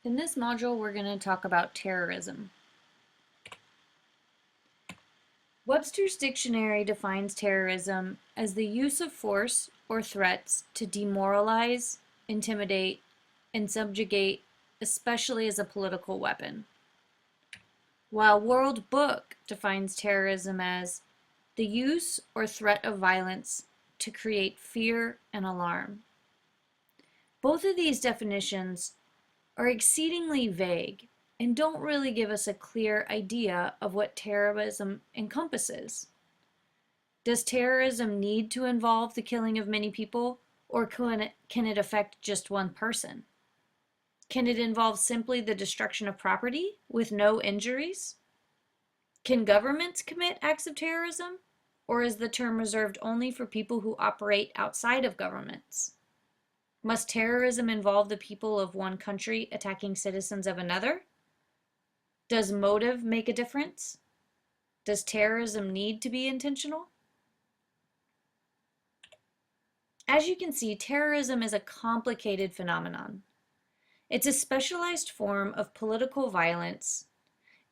In this module, we're going to talk about terrorism. Webster's dictionary defines terrorism as the use of force or threats to demoralize, intimidate, and subjugate, especially as a political weapon. While World Book defines terrorism as the use or threat of violence to create fear and alarm. Both of these definitions are exceedingly vague and don't really give us a clear idea of what terrorism encompasses. Does terrorism need to involve the killing of many people, or can it affect just one person? Can it involve simply the destruction of property with no injuries? Can governments commit acts of terrorism, or is the term reserved only for people who operate outside of governments? Must terrorism involve the people of one country attacking citizens of another? Does motive make a difference? Does terrorism need to be intentional? As you can see, terrorism is a complicated phenomenon. It's a specialized form of political violence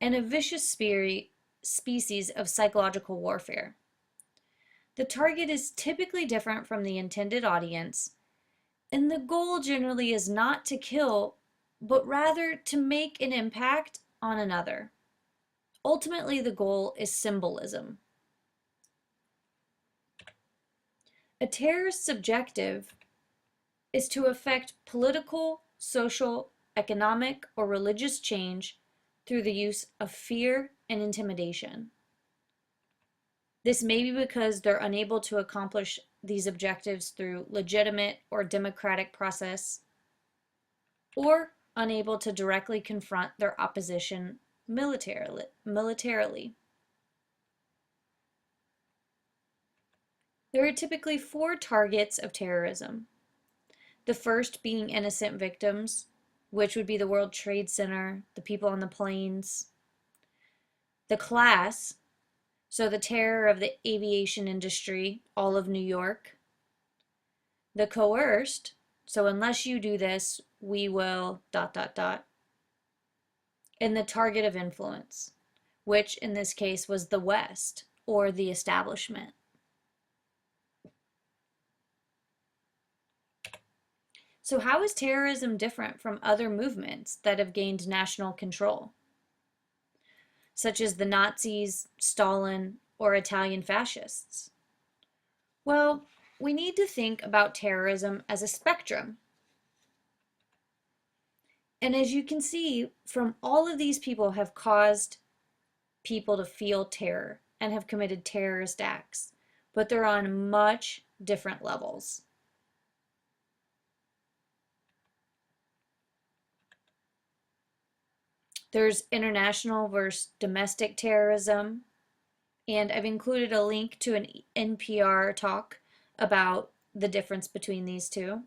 and a vicious species of psychological warfare. The target is typically different from the intended audience, and the goal generally is not to kill, but rather to make an impact on another. Ultimately, the goal is symbolism. A terrorist's objective is to effect political, social, economic, or religious change through the use of fear and intimidation. This may be because they're unable to accomplish these objectives through legitimate or democratic process, or unable to directly confront their opposition militarily. There are typically four targets of terrorism. The first being innocent victims, which would be the World Trade Center, the people on the planes. The class, so the terror of the aviation industry, all of New York. The coerced, so unless you do this, we will ... And the target of influence, which in this case was the West, or the establishment. So how is terrorism different from other movements that have gained national control, such as the Nazis, Stalin, or Italian fascists? Well, we need to think about terrorism as a spectrum. And as you can see, from all of these people have caused people to feel terror and have committed terrorist acts, but they're on much different levels. There's international versus domestic terrorism, and I've included a link to an NPR talk about the difference between these two.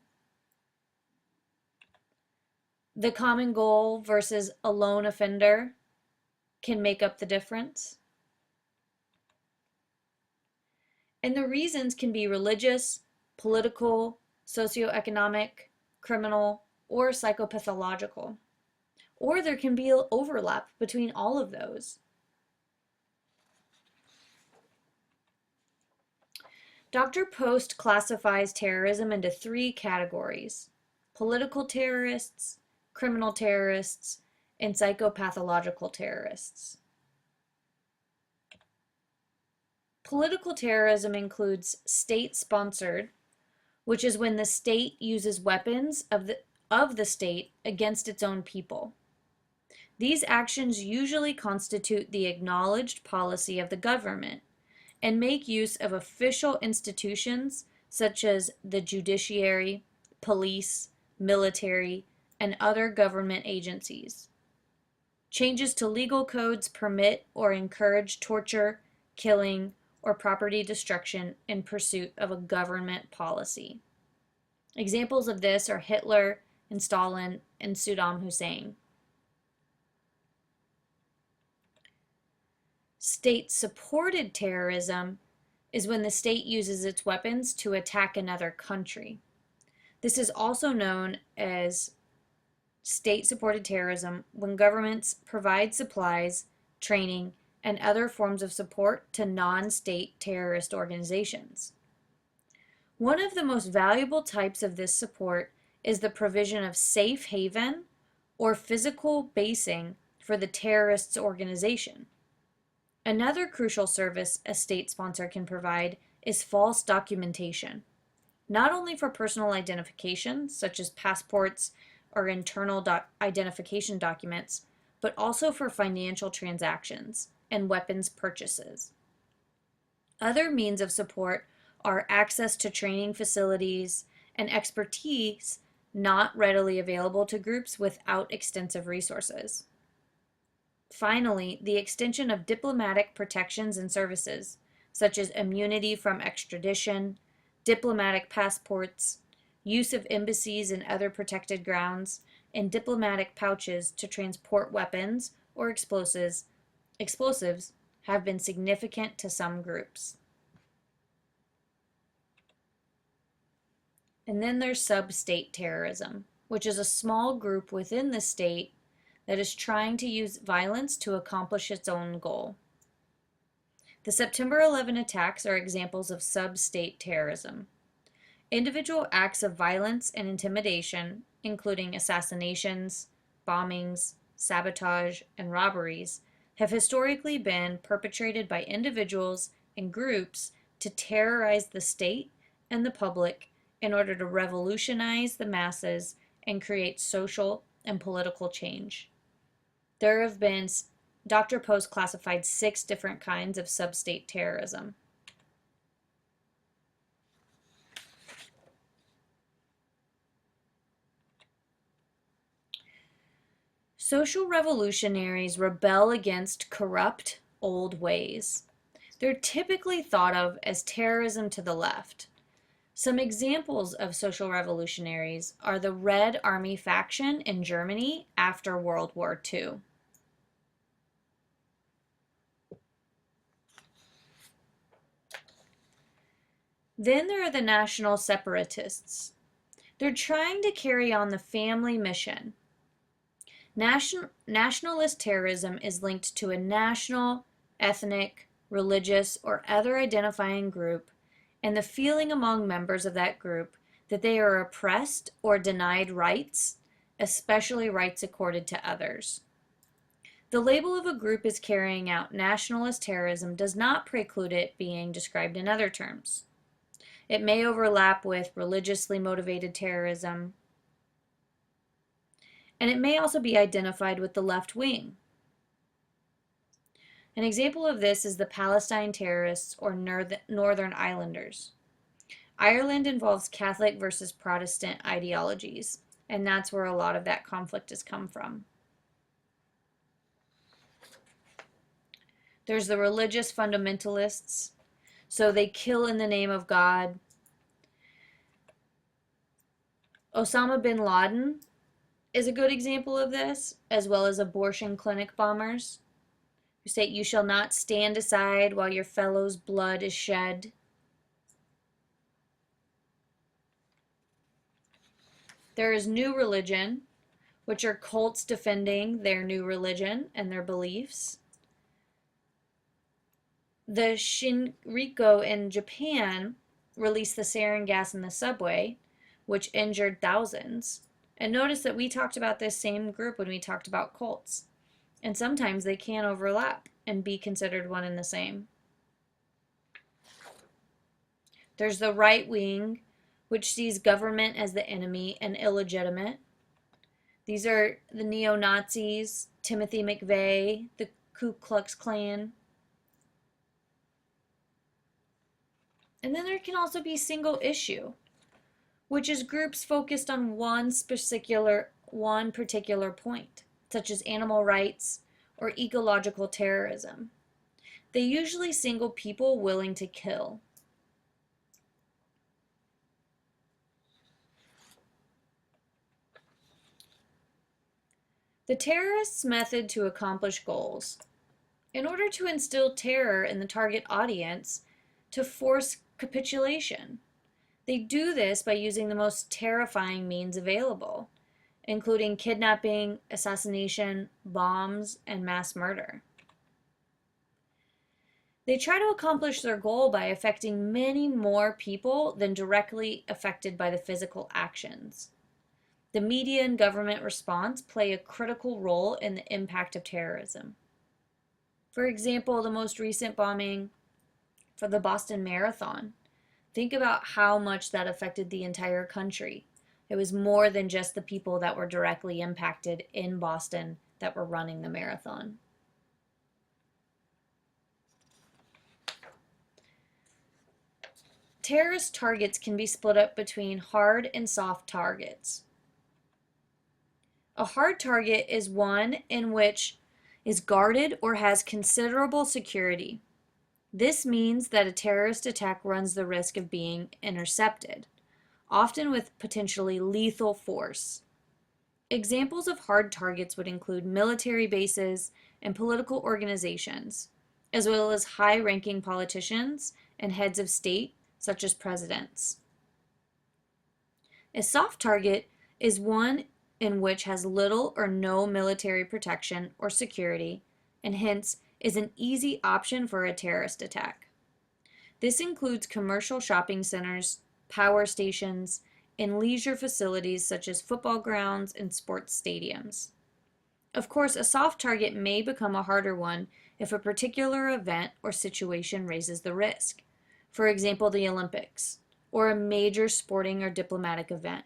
The common goal versus a lone offender can make up the difference. And the reasons can be religious, political, socioeconomic, criminal, or psychopathological. Or there can be overlap between all of those. Dr. Post classifies terrorism into three categories: political terrorists, criminal terrorists, and psychopathological terrorists. Political terrorism includes state-sponsored, which is when the state uses weapons of the state against its own people. These actions usually constitute the acknowledged policy of the government and make use of official institutions such as the judiciary, police, military, and other government agencies. Changes to legal codes permit or encourage torture, killing, or property destruction in pursuit of a government policy. Examples of this are Hitler and Stalin and Saddam Hussein. State-supported terrorism is when the state uses its weapons to attack another country. This is also known as state-supported terrorism when governments provide supplies, training, and other forms of support to non-state terrorist organizations. One of the most valuable types of this support is the provision of safe haven or physical basing for the terrorist's organization. Another crucial service a state sponsor can provide is false documentation, not only for personal identification, such as passports or internal identification documents, but also for financial transactions and weapons purchases. Other means of support are access to training facilities and expertise not readily available to groups without extensive resources. Finally, the extension of diplomatic protections and services, such as immunity from extradition, diplomatic passports, use of embassies and other protected grounds, and diplomatic pouches to transport weapons or explosives have been significant to some groups. And then there's sub-state terrorism, which is a small group within the state that is trying to use violence to accomplish its own goal. The September 11 attacks are examples of sub-state terrorism. Individual acts of violence and intimidation, including assassinations, bombings, sabotage, and robberies, have historically been perpetrated by individuals and groups to terrorize the state and the public in order to revolutionize the masses and create social and political change. There have been, Dr. Post classified 6 different kinds of sub-state terrorism. Social revolutionaries rebel against corrupt old ways. They're typically thought of as terrorism to the left. Some examples of social revolutionaries are the Red Army faction in Germany after World War II. Then there are the national separatists. They're trying to carry on the family mission. Nationalist terrorism is linked to a national, ethnic, religious, or other identifying group, and the feeling among members of that group that they are oppressed or denied rights, especially rights accorded to others. The label of a group as carrying out nationalist terrorism does not preclude it being described in other terms. It may overlap with religiously motivated terrorism, and it may also be identified with the left wing. An example of this is the Palestine terrorists or Northern Islanders. Ireland involves Catholic versus Protestant ideologies, and that's where a lot of that conflict has come from. There's the religious fundamentalists, so they kill in the name of God. Osama bin Laden is a good example of this, as well as abortion clinic bombers who state, "You shall not stand aside while your fellow's blood is shed." There is New Religion, which are cults defending their new religion and their beliefs. The Shinriko in Japan released the sarin gas in the subway, which injured thousands. And notice that we talked about this same group when we talked about cults. And sometimes they can overlap and be considered one and the same. There's the right wing, which sees government as the enemy and illegitimate. These are the neo-Nazis, Timothy McVeigh, the Ku Klux Klan. And then there can also be single issue, which is groups focused on one particular point, such as animal rights or ecological terrorism. They usually single people willing to kill. The terrorists' method to accomplish goals. In order to instill terror in the target audience, to force capitulation. They do this by using the most terrifying means available, including kidnapping, assassination, bombs, and mass murder. They try to accomplish their goal by affecting many more people than directly affected by the physical actions. The media and government response play a critical role in the impact of terrorism. For example, the most recent bombing for the Boston Marathon. Think about how much that affected the entire country. It was more than just the people that were directly impacted in Boston that were running the marathon. Terrorist targets can be split up between hard and soft targets. A hard target is one in which is guarded or has considerable security. This means that a terrorist attack runs the risk of being intercepted, often with potentially lethal force. Examples of hard targets would include military bases and political organizations, as well as high-ranking politicians and heads of state, such as presidents. A soft target is one in which has little or no military protection or security, and hence is an easy option for a terrorist attack. This includes commercial shopping centers, power stations, and leisure facilities such as football grounds and sports stadiums. Of course, a soft target may become a harder one if a particular event or situation raises the risk. For example, the Olympics, or a major sporting or diplomatic event.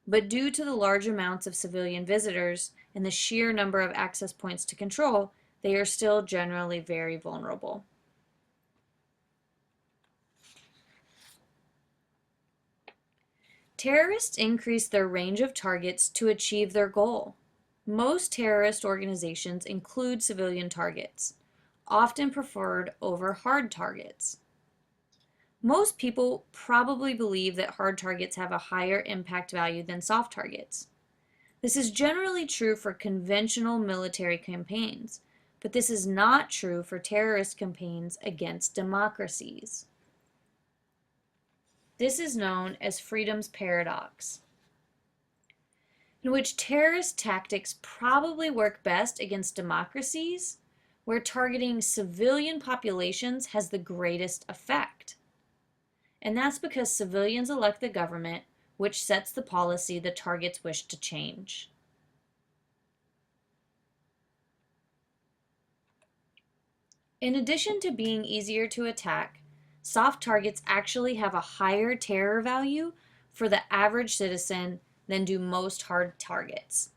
But due to the large amounts of civilian visitors and the sheer number of access points to control, they are still generally very vulnerable. Terrorists increase their range of targets to achieve their goal. Most terrorist organizations include civilian targets, often preferred over hard targets. Most people probably believe that hard targets have a higher impact value than soft targets. This is generally true for conventional military campaigns, but this is not true for terrorist campaigns against democracies. This is known as freedom's paradox, in which terrorist tactics probably work best against democracies where targeting civilian populations has the greatest effect. And that's because civilians elect the government, which sets the policy the targets wish to change. In addition to being easier to attack, soft targets actually have a higher terror value for the average citizen than do most hard targets.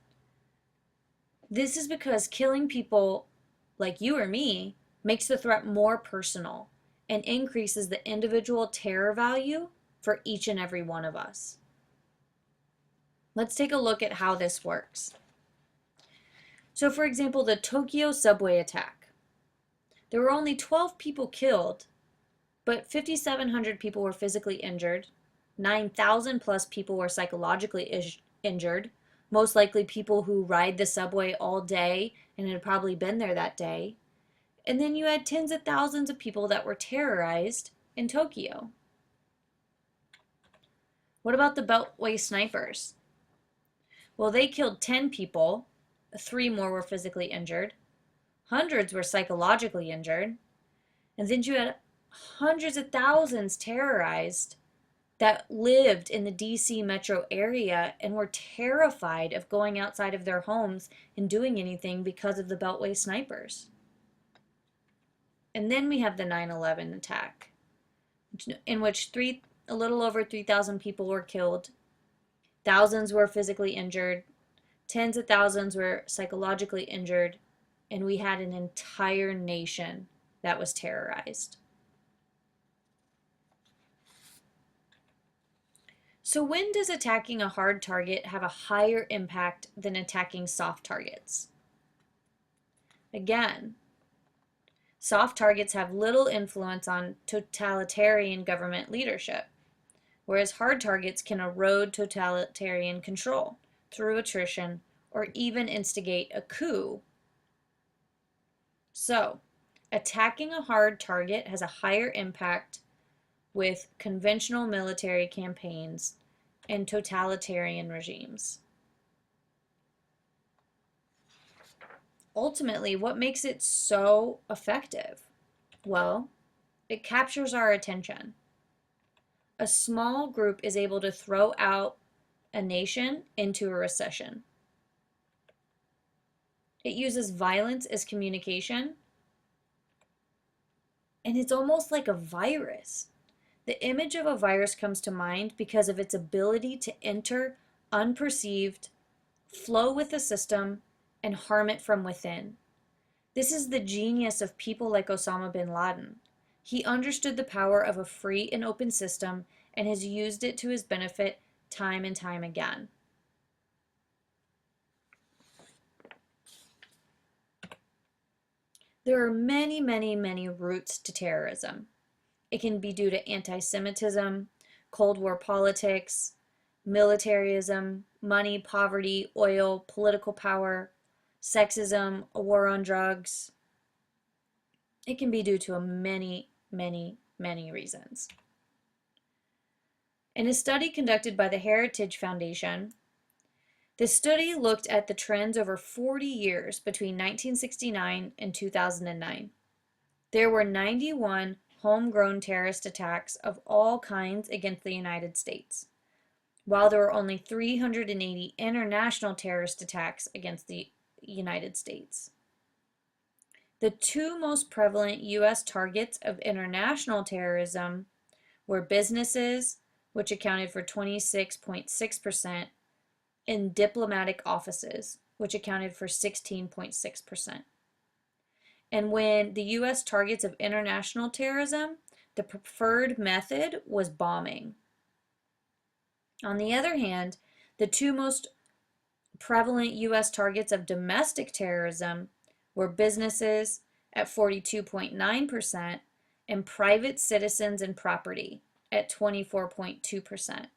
This is because killing people like you or me makes the threat more personal and increases the individual terror value for each and every one of us. Let's take a look at how this works. So for example, the Tokyo subway attack. There were only 12 people killed, but 5,700 people were physically injured. 9,000 plus people were psychologically injured, most likely people who ride the subway all day and had probably been there that day. And then you had tens of thousands of people that were terrorized in Tokyo. What about the Beltway snipers? Well, they killed 10 people, 3 more were physically injured, hundreds were psychologically injured, and then you had hundreds of thousands terrorized that lived in the DC metro area and were terrified of going outside of their homes and doing anything because of the Beltway snipers. And then we have the 9/11 attack, in which a little over 3,000 people were killed, thousands were physically injured, tens of thousands were psychologically injured, and we had an entire nation that was terrorized. So when does attacking a hard target have a higher impact than attacking soft targets? Again, soft targets have little influence on totalitarian government leadership, whereas hard targets can erode totalitarian control through attrition or even instigate a coup. So, attacking a hard target has a higher impact with conventional military campaigns and totalitarian regimes. ultimately, what makes it so effective? Well, it captures our attention. A small group is able to throw out a nation into a recession. It uses violence as communication, and it's almost like a virus. The image of a virus comes to mind because of its ability to enter unperceived, flow with the system, and harm it from within. This is the genius of people like Osama bin Laden. He understood the power of a free and open system and has used it to his benefit time and time again. There are many, many, many roots to terrorism. It can be due to anti Semitism, Cold War politics, militarism, money, poverty, oil, political power, sexism, a war on drugs. It can be due to many, many, many reasons. In a study conducted by the Heritage Foundation, the study looked at the trends over 40 years between 1969 and 2009. There were 91 homegrown terrorist attacks of all kinds against the United States, while there were only 380 international terrorist attacks against the United States. The two most prevalent U.S. targets of international terrorism were businesses, which accounted for 26.6%, and diplomatic offices, which accounted for 16.6%. And when the U.S. targets of international terrorism, the preferred method was bombing. On the other hand, the two most prevalent U.S. targets of domestic terrorism were businesses at 42.9% and private citizens and property at 24.2%.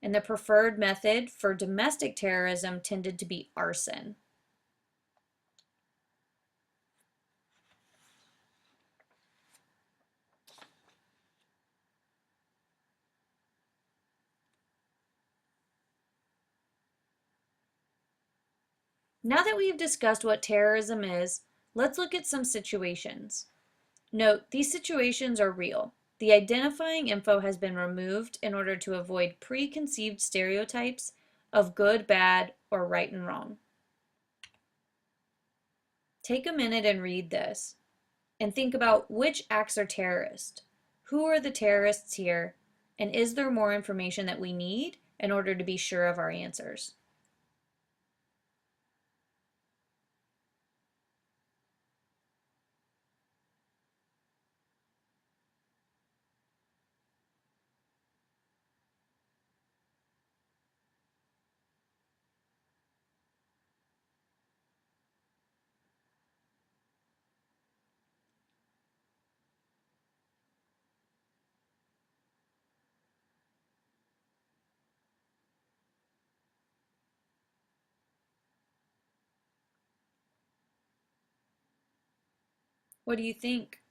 And the preferred method for domestic terrorism tended to be arson. Now that we've discussed what terrorism is, let's look at some situations. Note, these situations are real. The identifying info has been removed in order to avoid preconceived stereotypes of good, bad, or right and wrong. Take a minute and read this and think about which acts are terrorist. Who are the terrorists here? And is there more information that we need in order to be sure of our answers? What do you think?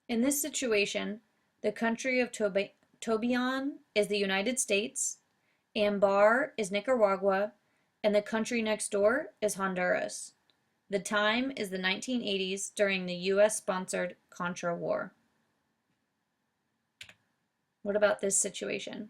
In this situation, the country of Tobian is the United States, Ambar is Nicaragua, and the country next door is Honduras. The time is the 1980s during the US-sponsored Contra War. What about this situation?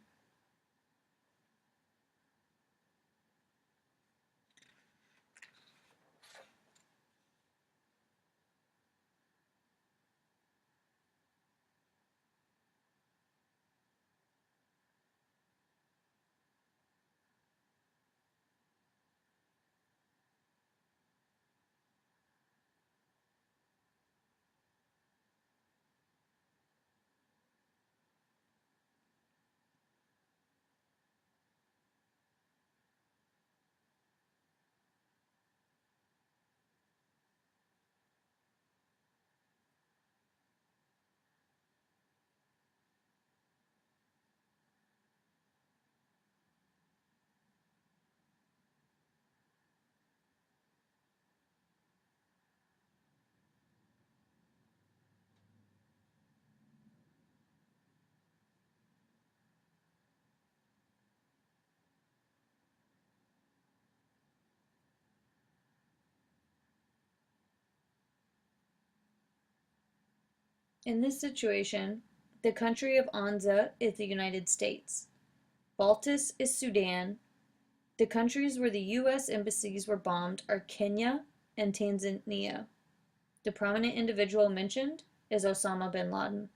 In this situation, the country of Anza is the United States. Baltus is Sudan. The countries where the U.S. embassies were bombed are Kenya and Tanzania. The prominent individual mentioned is Osama bin Laden.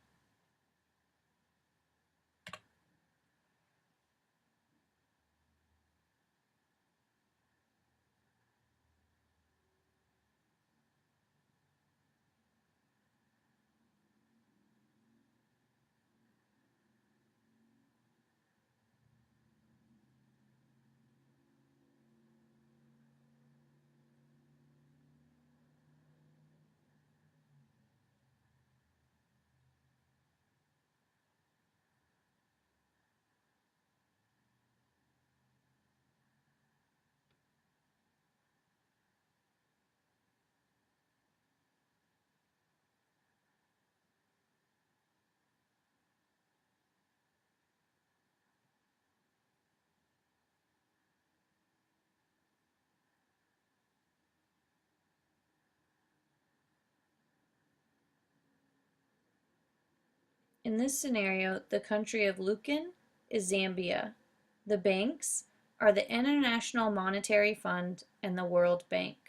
In this scenario, the country of Lucan is Zambia. The banks are the International Monetary Fund and the World Bank.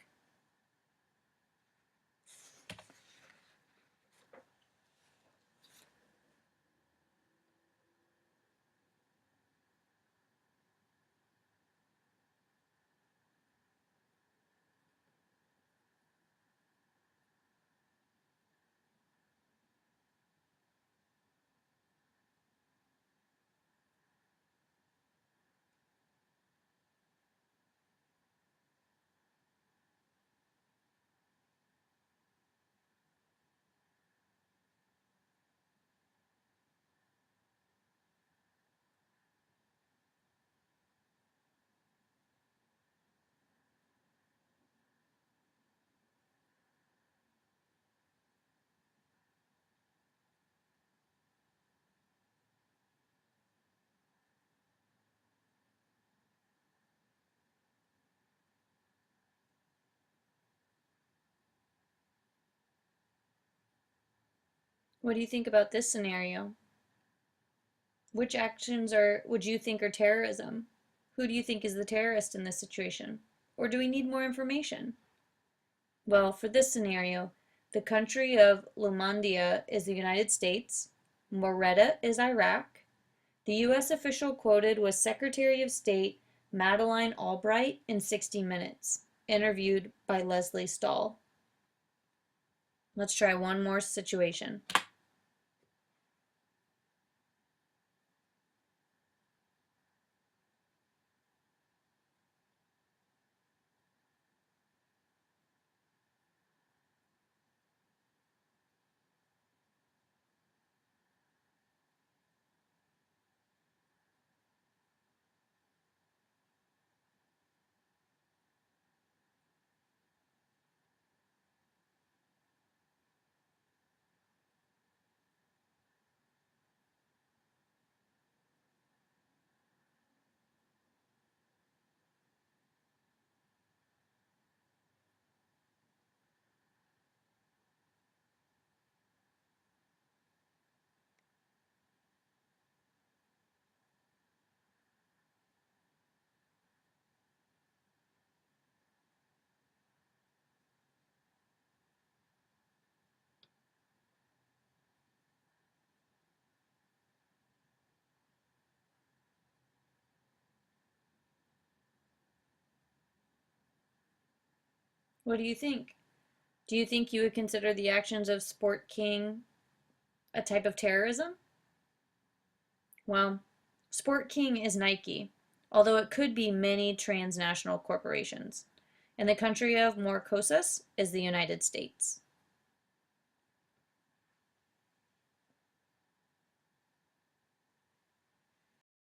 What do you think about this scenario? Which actions would you think are terrorism? Who do you think is the terrorist in this situation? Or do we need more information? Well, for this scenario, the country of Lumandia is the United States, Moretta is Iraq. The U.S. official quoted was Secretary of State Madeleine Albright in 60 Minutes, interviewed by Leslie Stahl. Let's try one more situation. What do you think? Do you think you would consider the actions of Sport King a type of terrorism? Well, Sport King is Nike, although it could be many transnational corporations. And the country of Mauritius is the United States.